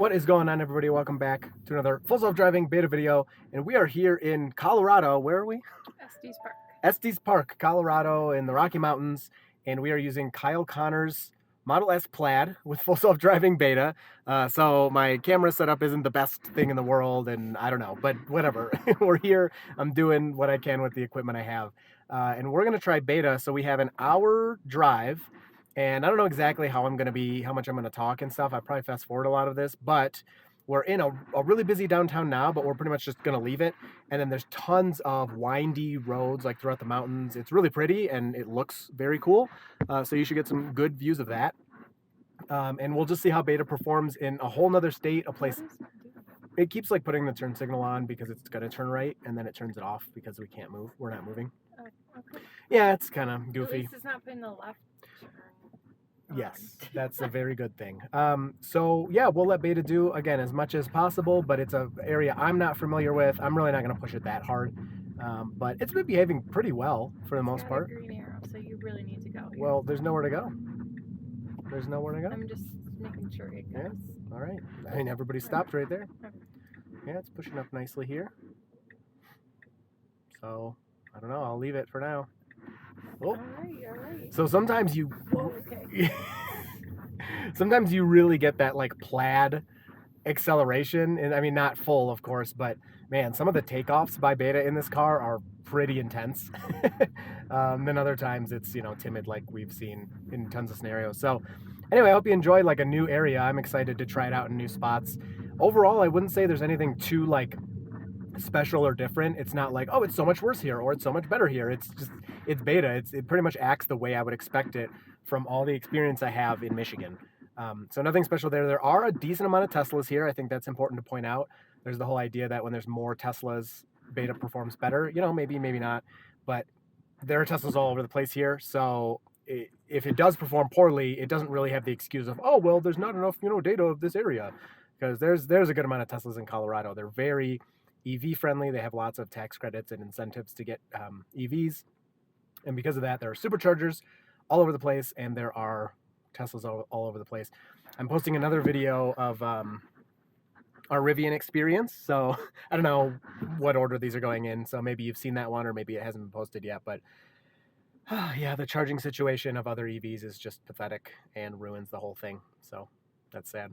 What is going on, everybody? Welcome back to another full self-driving beta video, and we are here in Colorado. Where are we? Estes Park. Estes Park, Colorado, in the Rocky Mountains, and we are using Kyle Connor's Model S Plaid with full self-driving beta. So my camera setup isn't the best thing in the world, and I don't know, but whatever. We're here. I'm doing what I can with the equipment I have, and we're gonna try beta. So we have an hour drive. And I don't know exactly how much I'm going to talk and stuff. I probably fast forward a lot of this, but we're in a really busy downtown now, but we're pretty much just going to leave it. And then there's tons of windy roads like throughout the mountains. It's really pretty and it looks very cool. So you should get some good views of that. And we'll just see how beta performs in a whole nother state, a place. It keeps like putting the turn signal on because it's going to turn right, and then it turns it off because we can't move. We're not moving. Oh, okay. Yeah, it's kind of goofy. At least it's not putting the left turn. Yes, that's a very good thing. So yeah, we'll let beta do again as much as possible, but it's an area I'm not familiar with. I'm really not going to push it that hard, but it's been behaving pretty well for the most part. Green arrow, so you really need to go here. Well, there's nowhere to go. There's nowhere to go. I'm just making sure it goes. Yeah. All right. I mean, everybody stopped right there. Yeah, it's pushing up nicely here. So I don't know. I'll leave it for now. Oh. All right. So sometimes you, okay. Sometimes you really get that like plaid acceleration, and I mean not full, of course, but man, some of the takeoffs by beta in this car are pretty intense. Then other times it's timid, like we've seen in tons of scenarios. So anyway, I hope you enjoyed like a new area. I'm excited to try it out in new spots. Overall, I wouldn't say there's anything too like special or different. It's not like, oh, it's so much worse here or it's so much better here. It's beta. It pretty much acts the way I would expect it from all the experience I have in Michigan. So nothing special there. There are a decent amount of Teslas here. I think that's important to point out. There's the whole idea that when there's more Teslas, beta performs better. Maybe not, but there are Teslas all over the place here. So if it does perform poorly, it doesn't really have the excuse of, oh, well, there's not enough data of this area, because there's a good amount of Teslas in Colorado. They're very EV friendly. They have lots of tax credits and incentives to get EVs, and because of that, there are superchargers all over the place, and there are Teslas all over the place. I'm posting another video of our Rivian experience, so I don't know what order these are going in, so maybe you've seen that one or maybe it hasn't been posted yet, but yeah, the charging situation of other EVs is just pathetic and ruins the whole thing, so that's sad.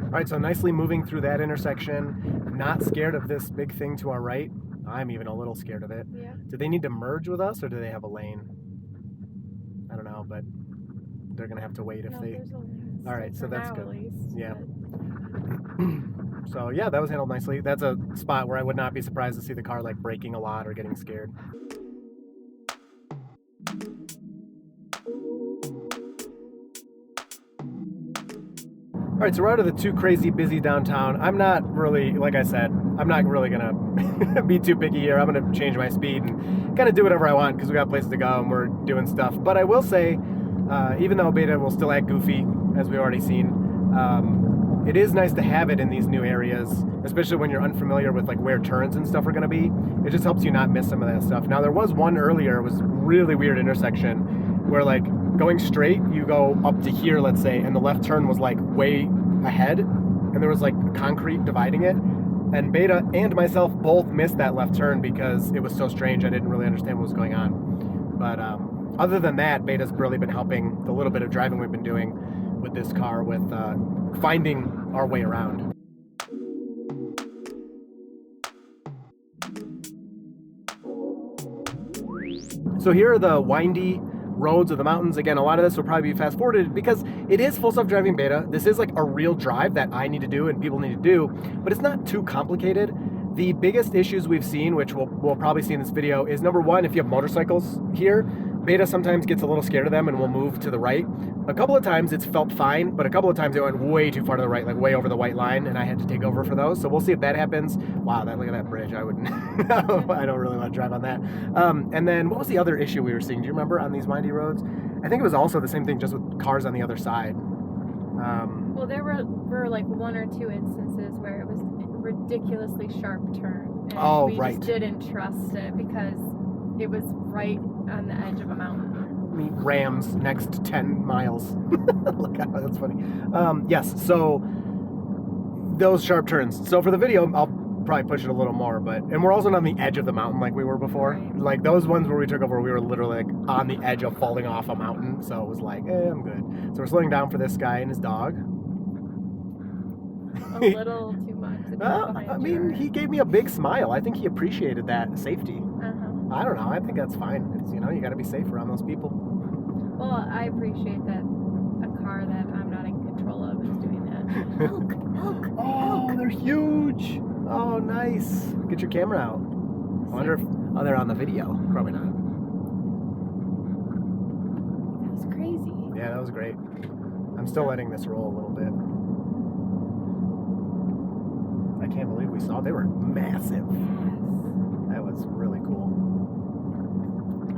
All right, so nicely moving through that intersection, not scared of this big thing to our right. I'm even a little scared of it. Yeah. Do they need to merge with us or do they have a lane? I don't know, but they're gonna have to wait if they. All right, so that's good. Least, yeah. So yeah, that was handled nicely. That's a spot where I would not be surprised to see the car like braking a lot or getting scared. All right, so we're out of the too crazy busy downtown. I'm not really, like I said, I'm not really gonna be too picky here. I'm gonna change my speed and kind of do whatever I want because we got places to go and we're doing stuff. But I will say, even though beta will still act goofy, as we've already seen, it is nice to have it in these new areas, especially when you're unfamiliar with like where turns and stuff are gonna be. It just helps you not miss some of that stuff. Now there was one earlier, it was a really weird intersection where like going straight, you go up to here, let's say, and the left turn was like way ahead, and there was like concrete dividing it, and beta and myself both missed that left turn because it was so strange. I didn't really understand what was going on. But other than that, beta's really been helping the little bit of driving we've been doing with this car with finding our way around. So here are the windy roads of the mountains. Again, a lot of this will probably be fast forwarded because it is full self-driving beta. This is like a real drive that I need to do and people need to do, but it's not too complicated. The biggest issues we've seen, which we'll probably see in this video, is number one, if you have motorcycles here, beta sometimes gets a little scared of them and will move to the right. A couple of times it's felt fine, but a couple of times it went way too far to the right, like way over the white line, and I had to take over for those. So we'll see if that happens. Wow, look at that bridge. I wouldn't, I don't really want to drive on that. And then what was the other issue we were seeing? Do you remember on these windy roads? I think it was also the same thing, just with cars on the other side. Well, there were like one or two instances where it was a ridiculously sharp turn. And we just didn't trust it because it was right on the edge of a mountain. meet Rams next 10 miles. Look out, that's funny. Yes, so those sharp turns. So for the video, I'll probably push it a little more, and we're also not on the edge of the mountain like we were before. Right. Like those ones where we took over, we were literally like on the edge of falling off a mountain. So it was like, I'm good. So we're slowing down for this guy and his dog. A little too much. I mean, he gave me a big smile. I think he appreciated that safety. I don't know. I think that's fine. It's, you got to be safe around those people. Well, I appreciate that a car that I'm not in control of is doing that. Look. Oh, they're huge. Oh, nice. Get your camera out. I wonder if they're on the video. Probably not. That was crazy. Yeah, that was great. I'm still letting this roll a little bit. I can't believe we saw they were massive. Yes. That was really cool.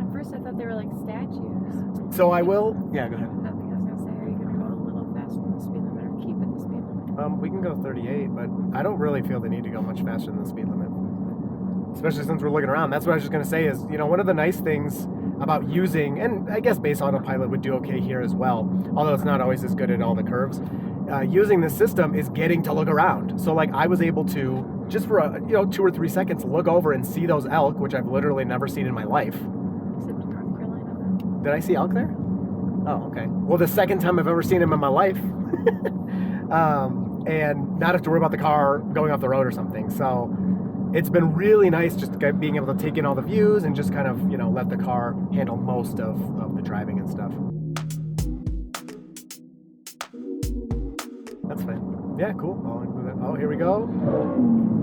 At first I thought they were like statues. So I will. Yeah, go ahead. Nothing. I was gonna say, are you gonna go a little faster than the speed limit or keep it the speed limit? We can go 38, but I don't really feel the need to go much faster than the speed limit. Especially since we're looking around. That's what I was just gonna say is, one of the nice things about using, and I guess base autopilot would do okay here as well, although it's not always as good at all the curves. Using this system is getting to look around. So like I was able to, just for 2 or 3 seconds, look over and see those elk, which I've literally never seen in my life. Except North Carolina. Did I see elk there? Oh, okay. Well, the second time I've ever seen him in my life. And not have to worry about the car going off the road or something. So it's been really nice just being able to take in all the views and just kind of, let the car handle most of the driving and stuff. That's fine. Yeah, cool. I'll include that. Oh, here we go.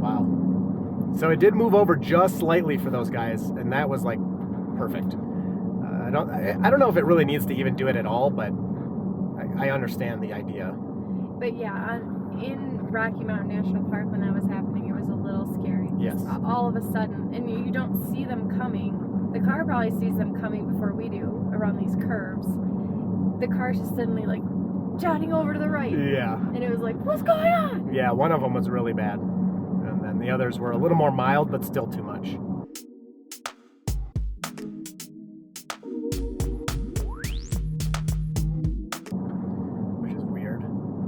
Wow. So it did move over just slightly for those guys, and that was like perfect. I don't know if it really needs to even do it at all, but I understand the idea. But yeah, in Rocky Mountain National Park when that was happening, it was a little scary. Yes. All of a sudden, and you don't see them coming. The car probably sees them coming before we do around these curves. The car's just suddenly like jotting over to the right. Yeah. And it was like, what's going on? Yeah, one of them was really bad. And then the others were a little more mild, but still too much. Which is weird.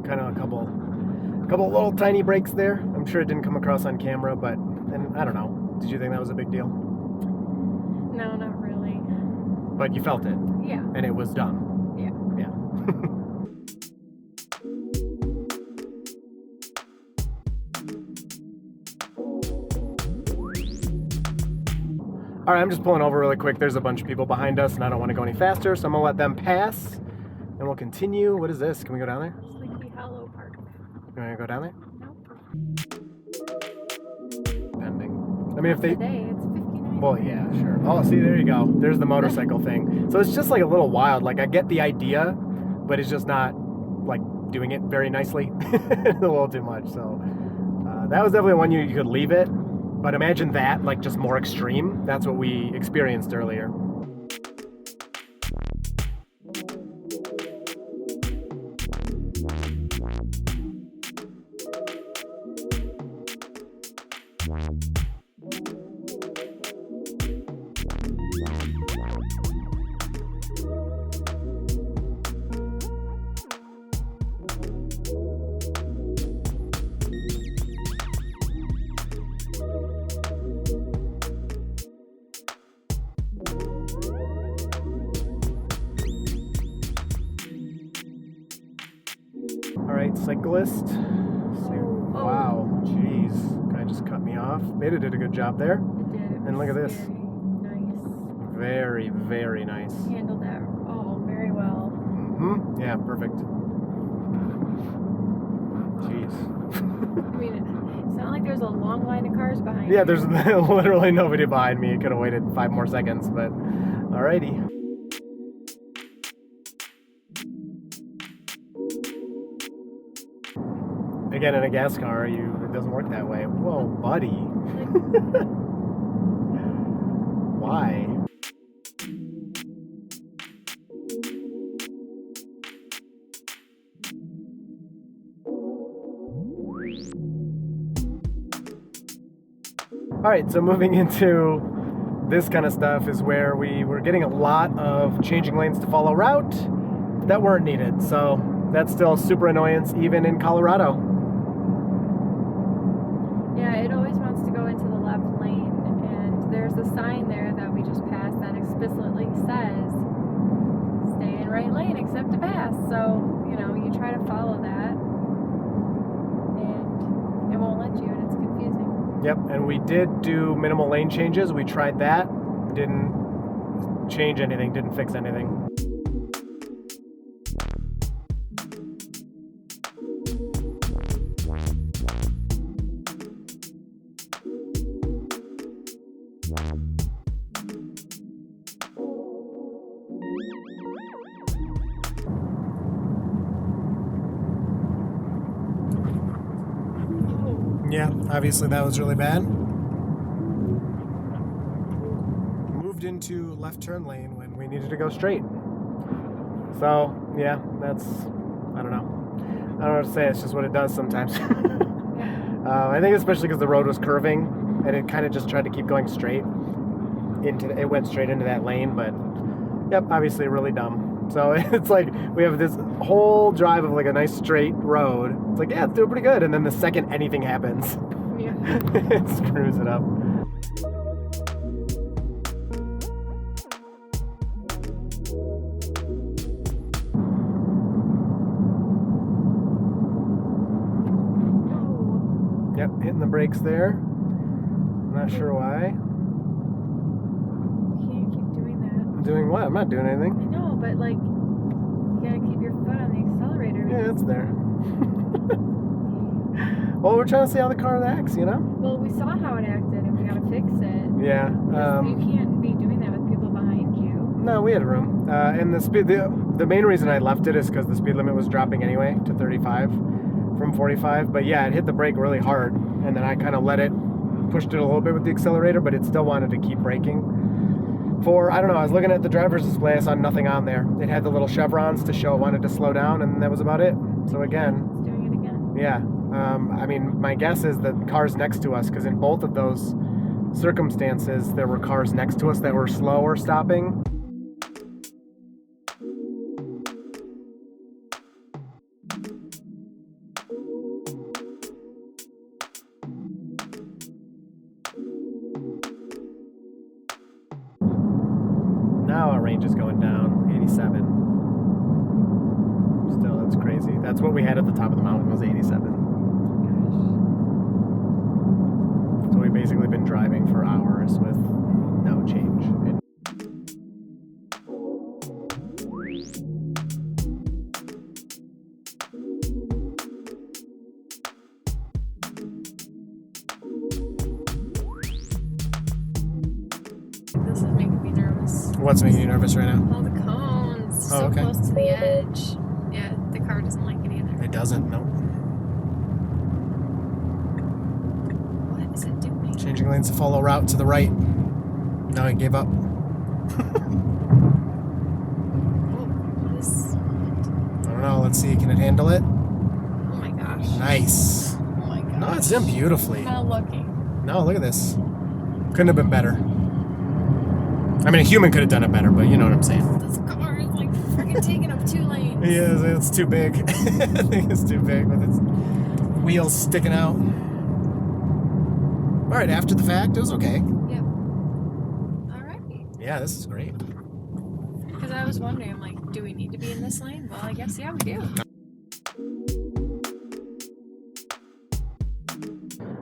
Kind of a couple little tiny breaks there. I'm sure it didn't come across on camera, but and I don't know. Did you think that was a big deal? No, not really. But you felt it. Yeah. And it was done. Yeah. Yeah. All right, I'm just pulling over really quick. There's a bunch of people behind us, and I don't want to go any faster, so I'm gonna let them pass, and we'll continue. What is this? Can we go down there? Sleepy Hollow Park. You want to go down there? Nope. Pending. I mean, if they. Today it's 59. Well, yeah, sure. Oh, see, there you go. There's the motorcycle thing. So it's just like a little wild. Like I get the idea, but it's just not like doing it very nicely. A little too much. So that was definitely one you could leave it. But imagine that, like just more extreme. That's what we experienced earlier. All right, cyclist. Wow, jeez. Guy just cut me off. Beta did a good job there. It did. It And look at was this. scary. Nice. Very, very nice. Handled that very well. Mm-hmm. Yeah, perfect. Jeez. I mean, it's not like there's a long line of cars behind Yeah, you. there's literally nobody behind me. Could have waited 5 more seconds, but alrighty. Again, in a gas car, it doesn't work that way. Whoa, buddy. Why? All right, so moving into this kind of stuff is where we were getting a lot of changing lanes to follow route that weren't needed. So that's still super annoyance even in Colorado. Yeah, it always wants to go into the left lane, and there's a sign there that we just passed that explicitly says stay in right lane except to pass. So, you know, you try to follow that and it won't let you, and it's confusing. Yep, and we did do minimal lane changes. We tried that, didn't change anything, didn't fix anything. Yeah, obviously that was really bad. Moved into left turn lane when we needed to go straight. So, yeah, that's, I don't know what to say. It's just what it does sometimes. I think especially because the road was curving and it kind of just tried to keep going straight. It went straight into that lane, but yep, obviously really dumb. So it's like we have this whole drive of like a nice straight road. It's like, yeah, it's doing pretty good. And then the second anything happens, Yeah. it screws it up. Yep, hitting the brakes there. Not sure why. You can't keep doing that. Doing what? I'm not doing anything. I know, but like, you gotta keep your foot on the accelerator. Yeah, it's there. Well, we're trying to see how the car acts, you know? Well, we saw how it acted and we gotta fix it. Yeah. You can't be doing that with people behind you. No, we had room. And the main reason I left it is because the speed limit was dropping anyway to 35 from 45. But yeah, it hit the brake really hard, and then I kind of pushed it a little bit with the accelerator, but it still wanted to keep braking. I don't know, I was looking at the driver's display, I saw nothing on there. It had the little chevrons to show it wanted to slow down, and that was about it. So again, It's doing it again. yeah. I mean, my guess is the cars next to us, because in both of those circumstances, there were cars next to us that were slow or stopping. Now our range is going down, 87. Still, that's crazy. That's what we had at the top of the mountain, was 87. So we've basically been driving for hours with no change. This is making me nervous. What's making you nervous right now? All the cones, Oh, so okay. close to the edge. Yeah, the car doesn't like it either. It doesn't, no. What is it doing? Changing lanes to follow route to the right. No, it gave up. What is... I don't know, let's see, can it handle it? Oh my gosh. Nice. Oh my gosh. No, it's done beautifully. Not looking. No, look at this. Couldn't have been better. I mean, a human could have done it better, but you know what I'm saying. This car is like freaking taking up 2 lanes. Yeah, it's too big. I think it's too big with its wheels sticking out. All right, after the fact, it was okay. Yep. All right. Yeah, this is great. Because I was wondering, I'm like, do we need to be in this lane? Well, I guess, yeah, we do.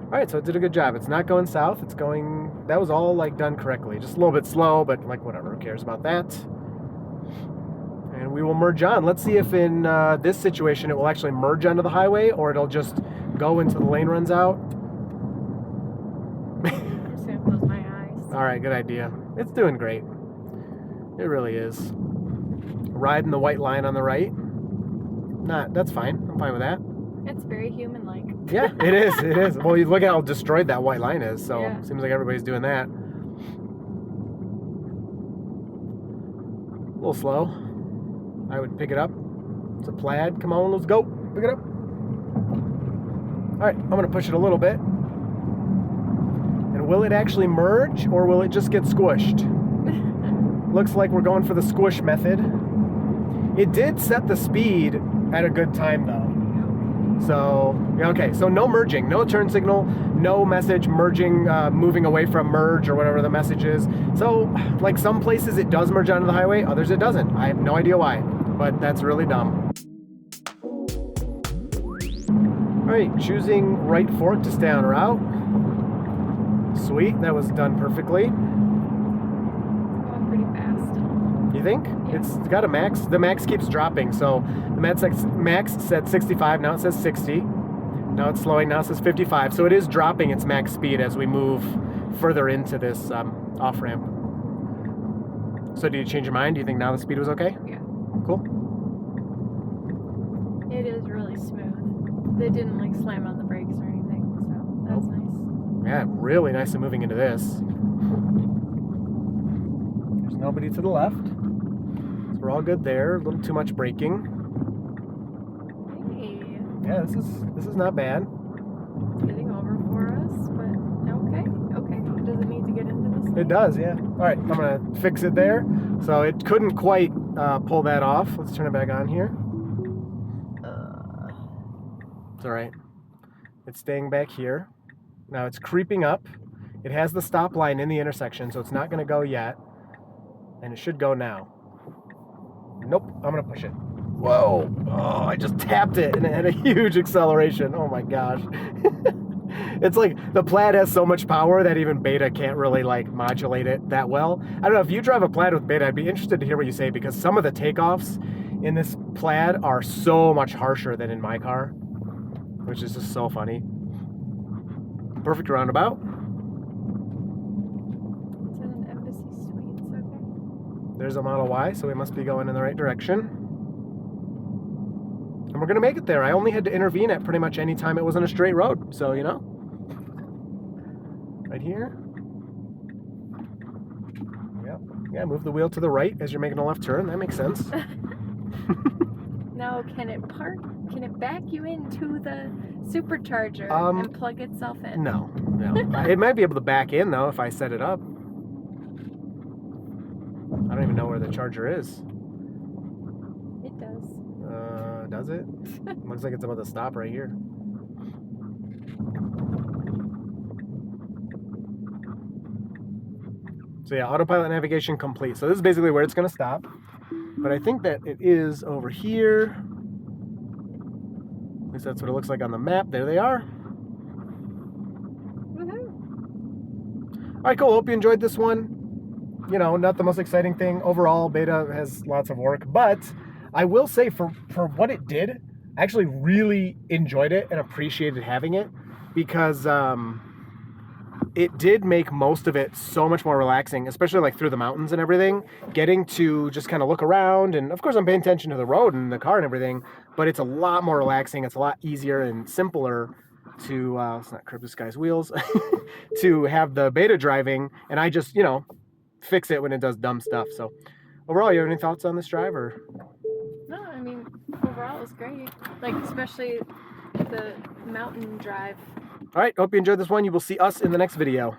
All right, so it did a good job. It's not going south. It's going... That was all, like, done correctly. Just a little bit slow, but, like, whatever. Who cares about that? And we will merge on. Let's see if in this situation it will actually merge onto the highway, or it'll just go until the lane runs out. I'm just going to close my eyes. All right, good idea. It's doing great. It really is. Riding the white line on the right. That's fine. I'm fine with that. It's very human-like. Yeah, it is. It is. Well, you look at how destroyed that white line is, so Yeah. it seems like everybody's doing that. A little slow. I would pick it up. It's a plaid. Come on, let's go. Pick it up. All right, I'm going to push it a little bit. And will it actually merge or will it just get squished? Looks like we're going for the squish method. It did set the speed at a good time though. So, okay, so no merging, no turn signal, no message merging, moving away from merge or whatever the message is. So, like some places it does merge onto the highway, others it doesn't. I have no idea why, but that's really dumb. All right, choosing right fork to stay on route. Sweet, that was done perfectly. Going pretty fast. You think? Yeah. It's got a max. The max keeps dropping. So the max said 65. Now it says 60. Now it's slowing. Now it says 55. So it is dropping its max speed as we move further into this off ramp. So did you change your mind? Do you think now the speed was okay? Yeah. Cool. It is really smooth. They didn't like slam on the brakes or anything, so that's nice. Yeah, really nicely moving into this. There's nobody to the left. So we're all good there. A little too much braking. Hey, Yeah, this is not bad. getting over for us, but okay. Does it need to get into this? It does, yeah. All right, I'm gonna fix it there. So it couldn't quite pull that off. Let's turn it back on here. It's all right. It's staying back here. Now it's creeping up. It has the stop line in the intersection, so it's not gonna go yet. And it should go now. Nope, I'm gonna push it. Whoa, oh, I just tapped it and it had a huge acceleration. Oh my gosh. It's like the Plaid has so much power that even Beta can't really like modulate it that well. I don't know, if you drive a Plaid with Beta, I'd be interested to hear what you say because some of the takeoffs in this Plaid are so much harsher than in my car, which is just so funny. Perfect roundabout. It's in an Embassy Suites, okay. There's a Model Y, so we must be going in the right direction. And we're gonna make it there. I only had to intervene at pretty much any time it wasn't a straight road, so you know. Right here. Yep. Yeah, move the wheel to the right as you're making a left turn. That makes sense. Now, can it park? Can it back you into the supercharger and plug itself in? No. It might be able to back in though if I set it up. I don't even know where the charger is. It does. Does it? Looks like it's about to stop right here. So yeah, autopilot navigation complete. So this is basically where it's going to stop. But I think that it is over here. At least that's what it looks like on the map. There they are. Woohoo! All right, cool. Hope you enjoyed this one. You know, not the most exciting thing. Overall, Beta has lots of work. But I will say for what it did, I actually really enjoyed it and appreciated having it because it did make most of it so much more relaxing, especially like through the mountains and everything, getting to just kind of look around. And of course, I'm paying attention to the road and the car and everything, but it's a lot more relaxing. It's a lot easier and simpler to, let's not curb this guy's wheels, to have the Beta driving. And I just, you know, fix it when it does dumb stuff. So overall, you have any thoughts on this drive or? No, I mean, overall it was great. Like, especially the mountain drive. All right, hope you enjoyed this one. You will see us in the next video.